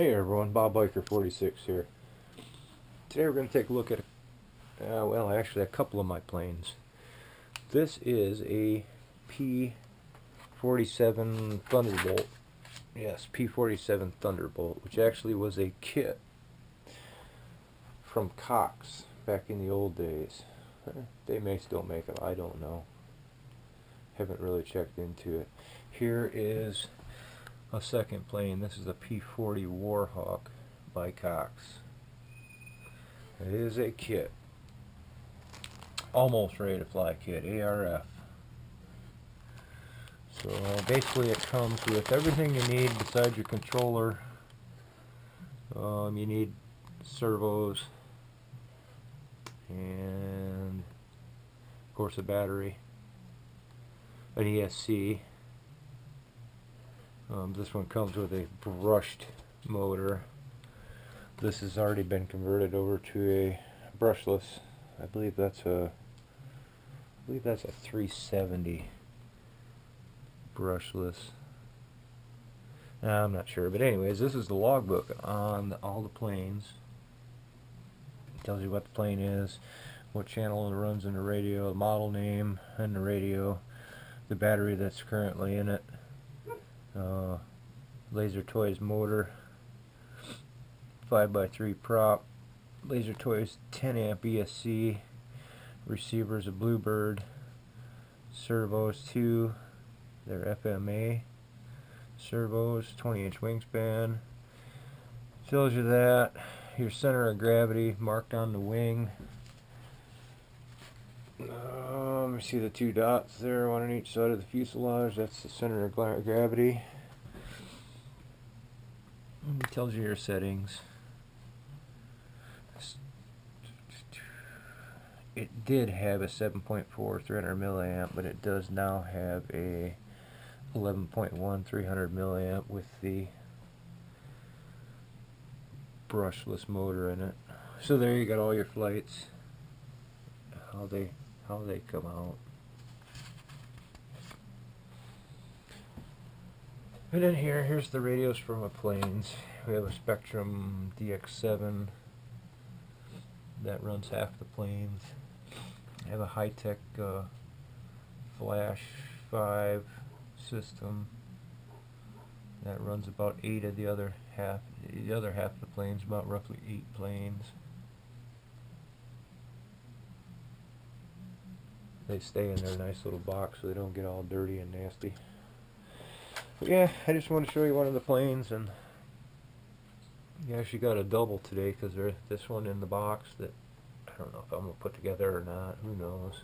Hey everyone, Bob Biker 46 here. Today we're going to take a look at, well actually a couple of my planes. This is a P-47 Thunderbolt. Yes, P-47 Thunderbolt, which actually was a kit from Cox back in the old days. They may still make them, I don't know. Haven't really checked into it. Here is a second plane. This is a P-40 Warhawk by Cox. It is a kit. Almost ready to fly kit, ARF. So basically it comes with everything you need besides your controller. You need servos and of course a battery, an ESC. This one comes with a brushed motor. This has already been converted over to a brushless. I believe that's a 370 brushless. I'm not sure, but anyways, this is the logbook on all the planes. It tells you what the plane is, what channel it runs in the radio, the model name and the radio, the battery that's currently in it. Laser Toys motor, 5x3 prop, Laser Toys 10 amp ESC, receivers a Bluebird, servos 2, they're FMA servos, 20-inch wingspan. Tells you that your center of gravity marked on the wing. Let me see the two dots there, one on each side of the fuselage. That's the center of gravity. It tells you your settings. It did have a 7.4 300 milliamp, but it does now have a 11.1 300 milliamp with the brushless motor in it. So there you got all your flights. How they come out. And then here's the radios for my planes. We have a Spectrum DX7 that runs half the planes. I have a high-tech Flash 5 system that runs about 8 of the other half. The other half of the planes, about roughly 8 planes. They stay in their nice little box so they don't get all dirty and nasty. But yeah, I just want to show you one of the planes, and you actually got a double today because there's this one in the box that I don't know if I'm going to put together or not. Who knows?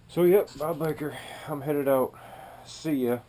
So yep, Bob Biker, I'm headed out. See ya.